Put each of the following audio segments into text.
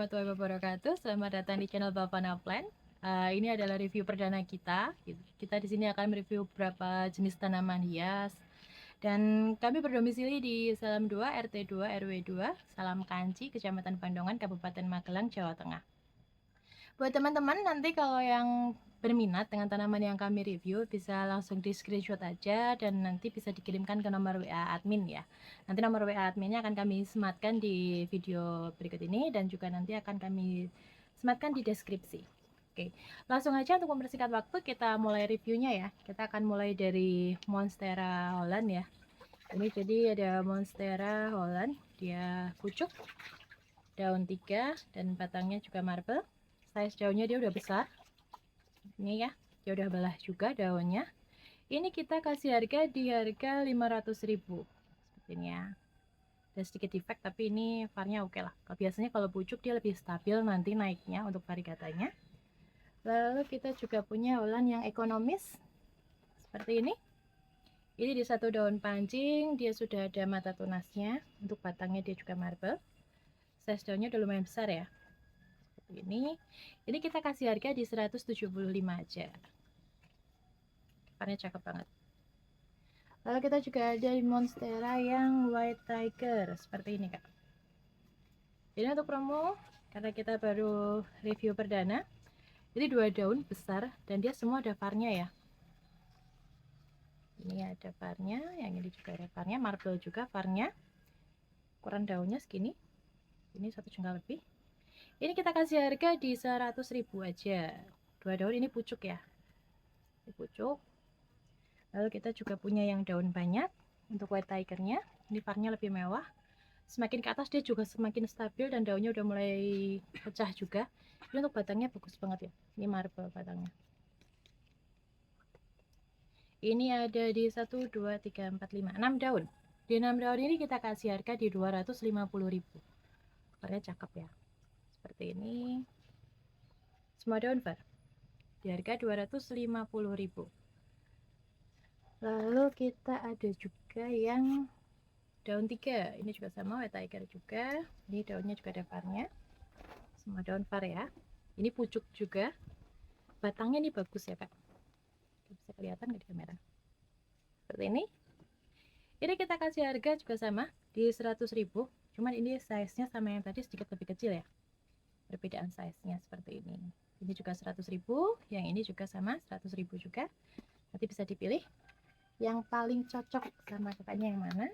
warahmatullahi wabarakatuh. Selamat datang di channel Bapana Plan. Ini adalah review perdana kita. Kita di sini akan mereview beberapa jenis tanaman hias. Dan kami berdomisili di Salam 2, RT 2, RW 2, Salam Kanci, Kecamatan Bandongan, Kabupaten Magelang, Jawa Tengah. Buat teman-teman, nanti kalau yang berminat dengan tanaman yang kami review, bisa langsung di screenshot aja dan nanti bisa dikirimkan ke nomor WA admin ya. Nanti nomor WA adminnya akan kami sematkan di video berikut ini dan juga nanti akan kami sematkan di deskripsi. Oke, langsung aja untuk mempersingkat waktu kita mulai reviewnya ya. Kita akan mulai dari Monstera Holland ya. Ini jadi ada Monstera Holland, dia pucuk, daun 3 dan batangnya juga marble. Size daunnya dia udah besar. Ini ya, dia udah belah juga daunnya. Ini kita kasih harga di harga 500.000 seperti ini ya. Ada sedikit defect tapi ini varnya oke lah. Biasanya kalau pucuk dia lebih stabil nanti naiknya untuk varigatanya. Lalu kita juga punya Holland yang ekonomis seperti ini. Ini di satu daun pancing, dia sudah ada mata tunasnya. Untuk batangnya dia juga marble. Size daunnya udah lumayan besar ya. Seperti ini. Ini kita kasih harga di 175 aja. Varnya cakep banget. Lalu kita juga ada Monstera yang White Tiger seperti ini kak. Jadi untuk promo, karena kita baru review perdana, jadi 2 daun besar dan dia semua ada varnya ya. Ini ada varnya, yang ini juga ada varnya, marble juga varnya. Ukuran daunnya segini, ini 1 jengkal lebih. Ini kita kasih harga di 100.000 aja. 2 daun ini pucuk ya, ini pucuk. Lalu kita juga punya yang daun banyak untuk White Tigernya, ini varnya lebih mewah. Semakin ke atas dia juga semakin stabil dan daunnya udah mulai pecah juga. Ini untuk batangnya bagus banget ya, ini marble batangnya. Ini ada di 1, 2, 3, 4, 5, 6 daun. Di 6 daun ini kita kasih harga di 250.000. Warnanya cakep ya, seperti ini. Semua daun var di harga 250.000. Lalu kita ada juga yang daun 3, ini juga sama White Tiger juga. Ini daunnya juga ada varnya, semua daun var ya. Ini pucuk juga, batangnya ini bagus ya kak, bisa kelihatan nggak di kamera, seperti ini kita kasih harga juga sama di 100.000, cuman ini size nya sama yang tadi sedikit lebih kecil ya, perbedaan size nya seperti ini juga 100.000, yang ini juga sama 100.000 juga. Nanti bisa dipilih yang paling cocok sama kakaknya yang mana.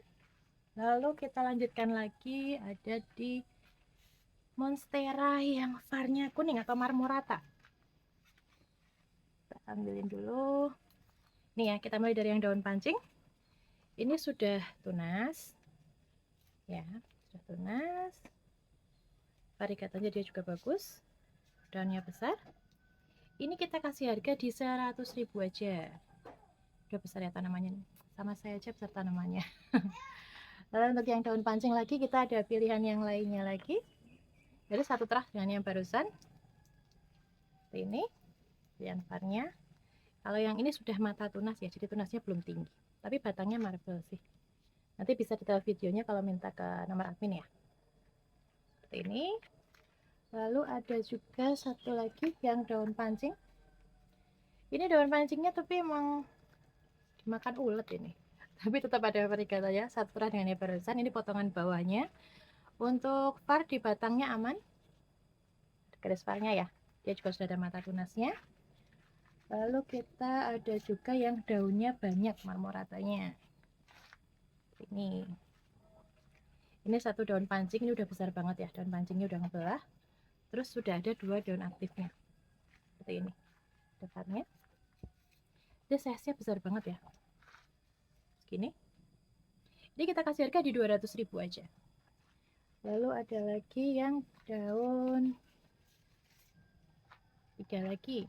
Lalu kita lanjutkan lagi, ada di Monstera yang varnya kuning atau marmorata. Kita ambilin dulu. Nih ya, kita mulai dari yang daun pancing. Ini sudah tunas. Ya, sudah tunas. Variegatanya dia juga bagus. Daunnya besar. Ini kita kasih harga di 100.000 aja. Udah besar ya tanamannya. Sama saya aja besar tanamannya. Lalu untuk yang daun pancing lagi, kita ada pilihan yang lainnya lagi. Jadi satu terah dengan yang barusan. Seperti ini. Pilihan varnya. Kalau yang ini sudah mata tunas ya, jadi tunasnya belum tinggi. Tapi batangnya marble sih. Nanti bisa detail videonya kalau minta ke nomor admin ya. Seperti ini. Lalu ada juga satu lagi yang daun pancing. Ini daun pancingnya tapi emang dimakan ulet ini. Tapi tetap ada varigata ya, satu terah dengan yang barusan. Ini potongan bawahnya. Untuk var di batangnya aman. Garis varnya ya. Dia juga sudah ada mata tunasnya. Lalu kita ada juga yang daunnya banyak marmoratanya. Ini satu daun pancing, ini udah besar banget ya, daun pancingnya udah ngebelah. Terus sudah ada 2 daun aktifnya seperti ini depannya. Dia size nya besar banget ya, segini. Ini kita kasih harga di 200.000 aja. Lalu ada lagi yang daun 3 lagi.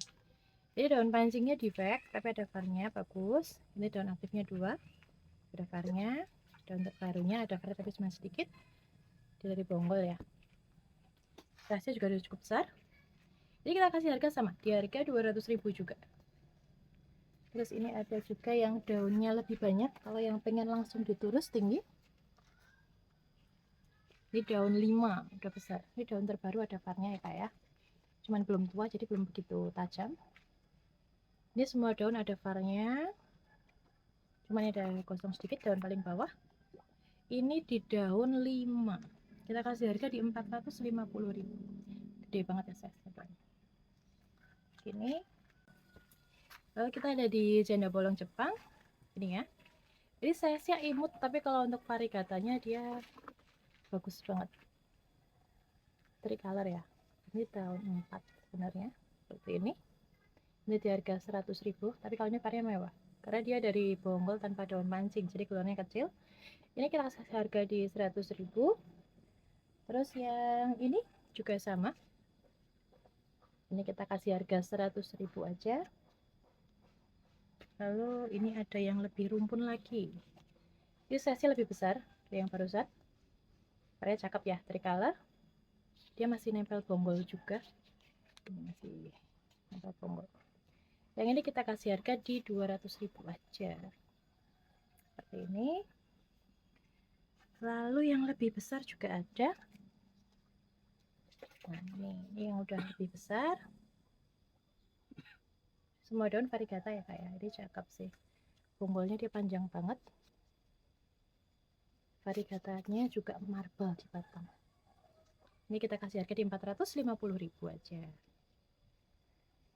Ini daun pancingnya defect tapi ada varnya bagus. Ini daun aktifnya 2, ada varnya. Daun terbarunya ada var tapi cuma sedikit. Dia dari bonggol ya, size juga udah cukup besar. Jadi kita kasih harga sama di harga 200.000 juga. Terus ini ada juga yang daunnya lebih banyak, kalau yang pengen langsung diturus tinggi. Ini daun 5 udah besar. Ini daun terbaru ada varnya ya kak ya, cuman belum tua jadi belum begitu tajam. Ini semua daun ada varnya, cuman ada kosong sedikit daun paling bawah. Ini di daun 5 kita kasih harga di 450.000. Gede banget ya size-nya. Gini. Lalu kita ada di janda bolong Jepang ini ya. Jadi size-nya imut, tapi kalau untuk variegatanya dia bagus banget. Tricolor ya. Ini tahun 4 sebenarnya. Seperti ini. Ini di harga 100.000, tapi kalau ini varian mewah. Karena dia dari bonggol tanpa daun pancing, jadi keluarnya kecil. Ini kita kasih harga di 100.000. Terus yang ini juga sama. Ini kita kasih harga 100.000 aja. Lalu ini ada yang lebih rumpun lagi. Ini size-nya lebih besar dari yang barusan. Varian cakep ya, tricolor. Dia masih nempel bonggol juga. Ini masih nempel bonggol. Yang ini kita kasih harga di 200.000 aja. Seperti ini. Lalu yang lebih besar juga ada. Nah, ini yang udah lebih besar. Semua daun variegata ya kak ya. Ini cakep sih. Bonggolnya dia panjang banget. Variegatanya juga marble di batang. Ini kita kasih harga di 450.000 aja.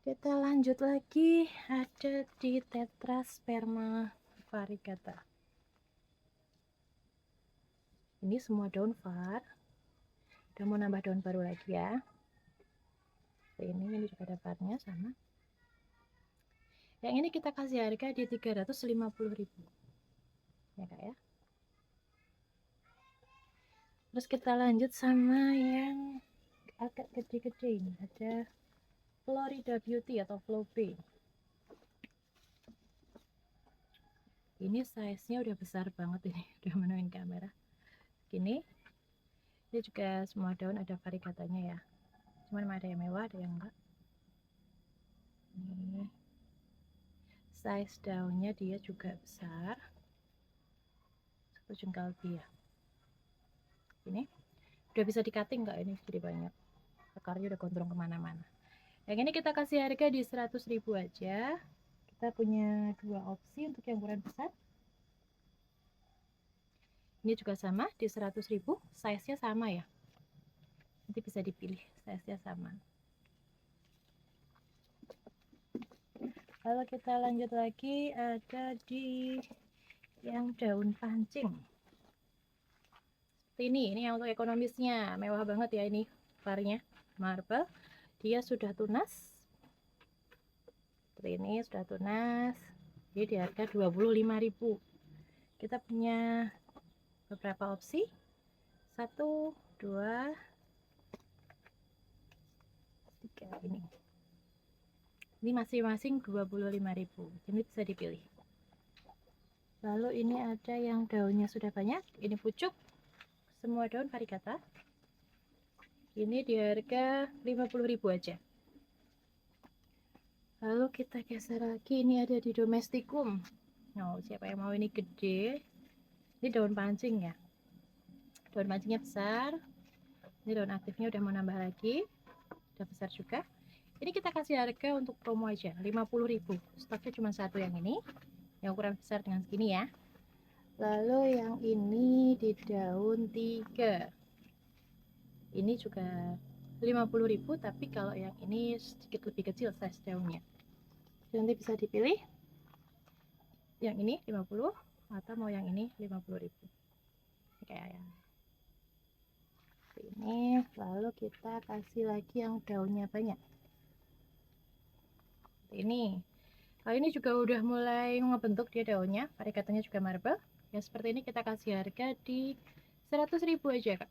Kita lanjut lagi, ada di Tetrasperma variegata. Ini semua daun var. Udah mau nambah daun baru lagi ya. Ini juga ada varnya sama. Yang ini kita kasih harga di 350.000. Ya kak ya. Terus kita lanjut sama yang agak gede-gede ini. Ada Florida Beauty atau Flobe. Ini size-nya udah besar banget ini, udah menuin kamera. Gini. Ini juga semua daun ada variegatanya ya. Cuman ada yang mewah, ada yang enggak. Ini size daunnya dia juga besar. Satu jengkal lebih ya. Ini udah bisa di cutting nggak ini, jadi banyak. Akarnya udah gondrong kemana-mana. Yang ini kita kasih harga di 100.000 aja. Kita punya dua opsi untuk yang ukuran besar. Ini juga sama di 100.000, size-nya sama ya. Nanti bisa dipilih, size-nya sama. Lalu kita lanjut lagi, ada di yang daun pancing. Seperti ini yang untuk ekonomisnya, mewah banget ya ini varnya, marble. Dia sudah tunas. Seperti ini sudah tunas. Jadi di harga 25.000. Kita punya beberapa opsi. 1, 2, 3 ini. Ini masing-masing 25.000. Ini bisa dipilih. Lalu ini ada yang daunnya sudah banyak. Ini pucuk. Semua daun variegata. Ini di harga 50.000 aja. Lalu kita geser lagi. Ini ada di domesticum. Oh, siapa yang mau ini gede? Ini daun pancing ya. Daun pancingnya besar. Ini daun aktifnya udah mau nambah lagi. Udah besar juga. Ini kita kasih harga untuk promo aja 50.000. Stoknya cuma satu yang ini. Yang ukuran besar dengan segini ya. Lalu yang ini di daun 3. Ini juga 50.000, tapi kalau yang ini sedikit lebih kecil size daunnya. Nanti bisa dipilih. Yang ini 50 atau mau yang ini 50.000. Kayak yang ini. Lalu kita kasih lagi yang daunnya banyak. Ini. Kali ini juga udah mulai ngebentuk dia daunnya. Variegatanya juga marble. Ya seperti ini kita kasih harga di 100.000 aja kak.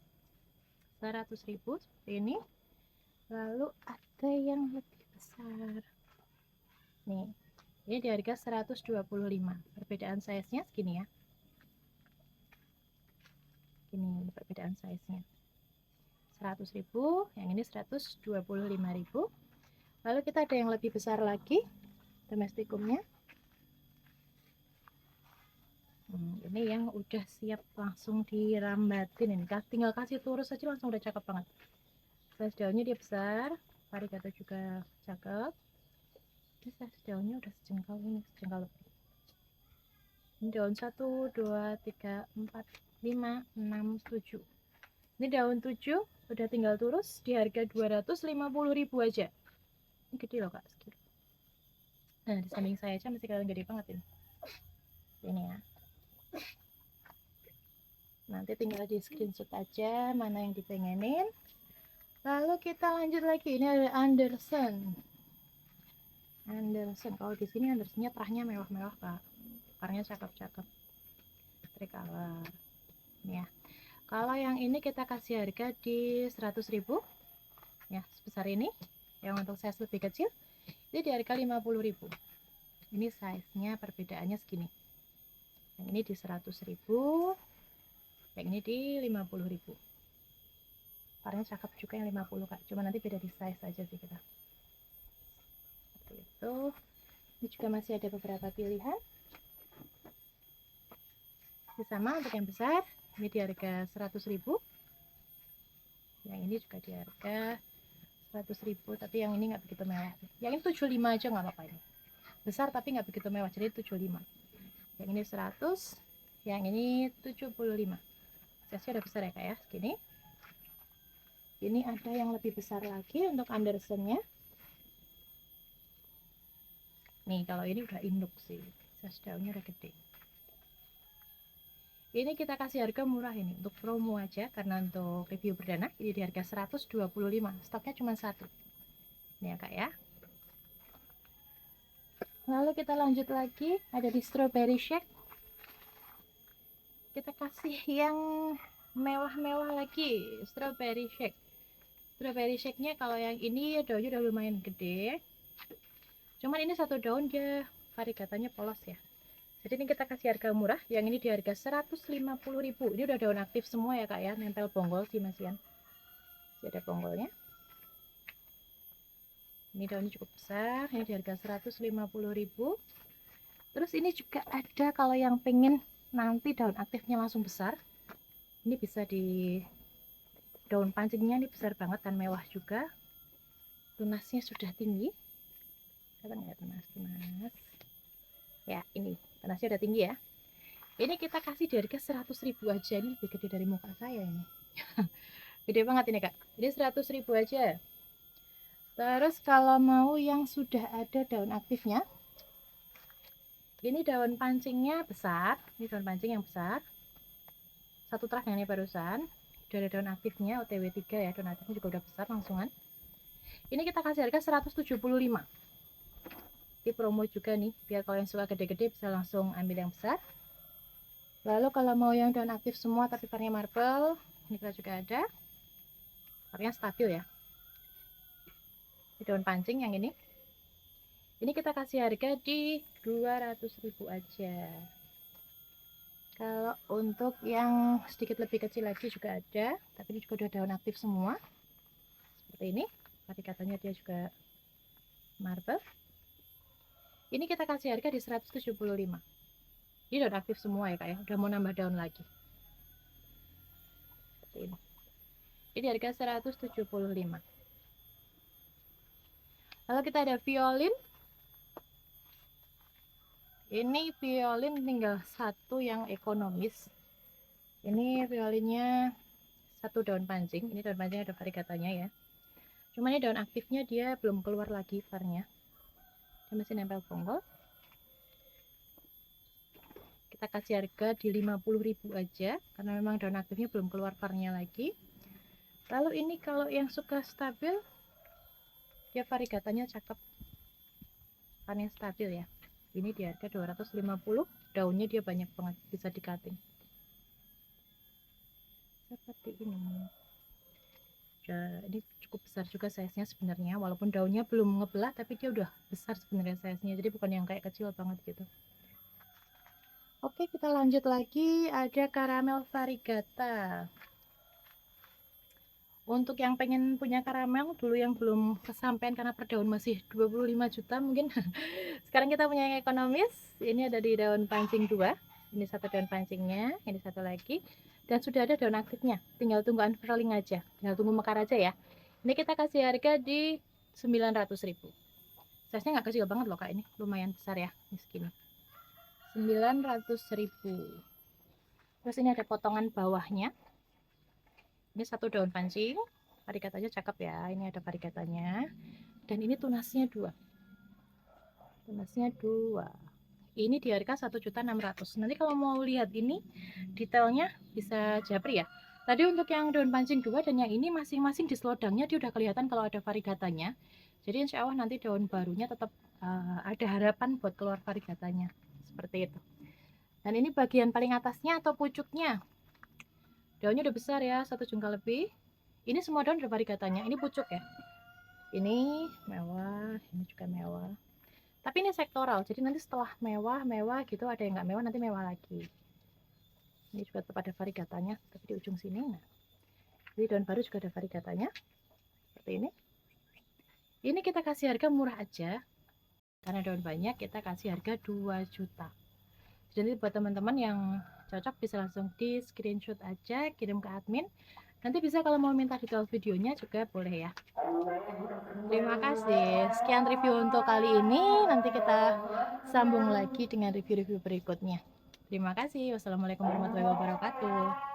100.000 seperti ini. Lalu ada yang lebih besar. Nih. Ini di harga 125. Perbedaan size-nya segini ya. Ini perbedaan size-nya. 100.000, yang ini 125.000. Lalu kita ada yang lebih besar lagi, domesticumnya. Ini yang udah siap langsung dirambatin ini, tinggal kasih lurus aja langsung udah cakep banget. Size daunnya dia besar, varigata juga cakep. Ini size daunnya udah sejengkal ini, sejengkal lebih. Ini daun 1, 2, 3, 4, 5, 6, 7. Ini daun 7 udah tinggal turus di harga 250.000 aja. Ini gede loh kak, segini. Nah di samping saya aja masih kelihatan gede banget ini. Ini ya. Nanti tinggal di screenshot aja mana yang dipengenin. Lalu kita lanjut lagi. Ini ada Anderson. Kalau di sini Andersonnya terahnya mewah-mewah kak. Warnanya cakep-cakep. Tricolor. Ini ya. Kalau yang ini kita kasih harga di 100.000 ya, sebesar ini. Yang untuk size lebih kecil ini di harga 50.000. Ini size-nya perbedaannya segini. Yang ini di 100.000, yang ini di 50.000. Warnanya cakep juga yang 50 kak, cuma nanti beda di size aja sih kita. Seperti itu. Ini juga masih ada beberapa pilihan. Ini sama untuk yang besar, ini di harga 100.000. Yang ini juga di harga 100.000, tapi yang ini nggak begitu mewah. Yang ini 75 aja nggak apa-apa ini. Besar tapi nggak begitu mewah, jadi 75. Yang ini 100, yang ini 75. Size udah besar ya kak ya, segini. Ini ada yang lebih besar lagi untuk Andersonnya. Nih kalau ini udah induk sih, size daunnya udah gede. Ini kita kasih harga murah ini untuk promo aja, karena untuk review perdana ini di harga 125. Stoknya cuma satu. Ini ya kak ya. Lalu kita lanjut lagi, ada di strawberry shake. Kita kasih yang mewah-mewah lagi, strawberry shake. Strawberry shake-nya kalau yang ini daunnya udah lumayan gede. Cuman ini satu daun dia varigatanya polos ya. Jadi ini kita kasih harga murah, yang ini di harga 150.000. Ini udah daun aktif semua ya kak ya, nempel bonggol sih masian. Masih ada bonggolnya. Ini daunnya cukup besar, ini di harga 150.000. Terus ini juga ada kalau yang pengen nanti daun aktifnya langsung besar, ini bisa di daun pancingnya, ini besar banget dan mewah juga. Tunasnya sudah tinggi. Kelihatan nggak tunas? Ya ini tunasnya udah tinggi ya. Ini kita kasih di harga 100.000 aja. Ini lebih gede dari muka saya ini. Gede banget ini kak. Jadi 100.000 aja. Terus kalau mau yang sudah ada daun aktifnya, ini daun pancingnya besar. Ini daun pancing yang besar. Satu truk yang ini barusan. Udah ada daun aktifnya OTW 3 ya. Daun aktifnya juga udah besar langsungan. Ini kita kasih harga 175. Di promo juga nih, biar kalau yang suka gede-gede bisa langsung ambil yang besar. Lalu kalau mau yang daun aktif semua tapi warnanya marble, ini kita juga ada. Warnanya stabil ya. Ini daun pancing yang ini. Ini kita kasih harga di 200.000 aja. Kalau untuk yang sedikit lebih kecil lagi juga ada, tapi ini juga udah daun aktif semua. Seperti ini. Varigatanya dia juga marble. Ini kita kasih harga di 175. Ini daun aktif semua ya kak ya, udah mau nambah daun lagi. Seperti ini. Ini harga 175. Lalu kita ada violin. Ini violin tinggal satu yang ekonomis. Ini violinnya satu daun pancing. Ini daun pancing ada varigatanya ya. Cuma ini daun aktifnya dia belum keluar lagi varnya. Dia masih nempel bonggol. Kita kasih harga di 50.000 aja karena memang daun aktifnya belum keluar varnya lagi. Lalu ini kalau yang suka stabil, dia varigatanya cakep, varnya stabil ya. Ini di harga 250. Daunnya dia banyak banget, bisa di cutting seperti ini. Ini cukup besar juga size-nya sebenarnya, walaupun daunnya belum ngebelah tapi dia udah besar sebenarnya size-nya, jadi bukan yang kayak kecil banget gitu. Oke, kita lanjut lagi, ada karamel varigata. Untuk yang pengen punya karamel dulu yang belum kesampaian karena per daun masih 25 juta mungkin. Sekarang kita punya yang ekonomis. Ini ada di daun pancing 2. Ini satu daun pancingnya, ini satu lagi, dan sudah ada daun aktifnya, tinggal tunggu unfurling aja, tinggal tunggu mekar aja ya. Ini kita kasih harga di 900.000. Size nya nggak kecil banget loh kak, ini lumayan besar ya, ini segini 900.000. Terus ini ada potongan bawahnya, ini satu daun pancing, variegatanya cakep ya, ini ada variegatanya, dan ini tunasnya 2, ini di harga 1.600.000. Nanti kalau mau lihat ini detailnya bisa japri ya. Tadi untuk yang daun pancing 2 dan yang ini masing-masing di selodangnya dia udah kelihatan kalau ada variegatanya. Jadi insya Allah nanti daun barunya tetap ada harapan buat keluar variegatanya seperti itu. Dan ini bagian paling atasnya atau pucuknya, daunnya udah besar ya, 1 jengkal lebih. Ini semua daun ada variegatanya. Ini pucuk ya, ini mewah, ini juga mewah. Tapi ini sektoral, jadi nanti setelah mewah gitu ada yang nggak mewah, nanti mewah lagi. Ini juga tetap ada variegatanya, tapi di ujung sini. Nah, jadi daun baru juga ada variegatanya seperti ini. Ini kita kasih harga murah aja, karena daun banyak kita kasih harga 2 juta. Jadi buat teman-teman yang cocok bisa langsung di screenshot aja, kirim ke admin. Nanti bisa kalau mau minta detail videonya juga boleh ya. Terima kasih. Sekian review untuk kali ini. Nanti kita sambung lagi dengan review-review berikutnya. Terima kasih. Wassalamualaikum warahmatullahi wabarakatuh.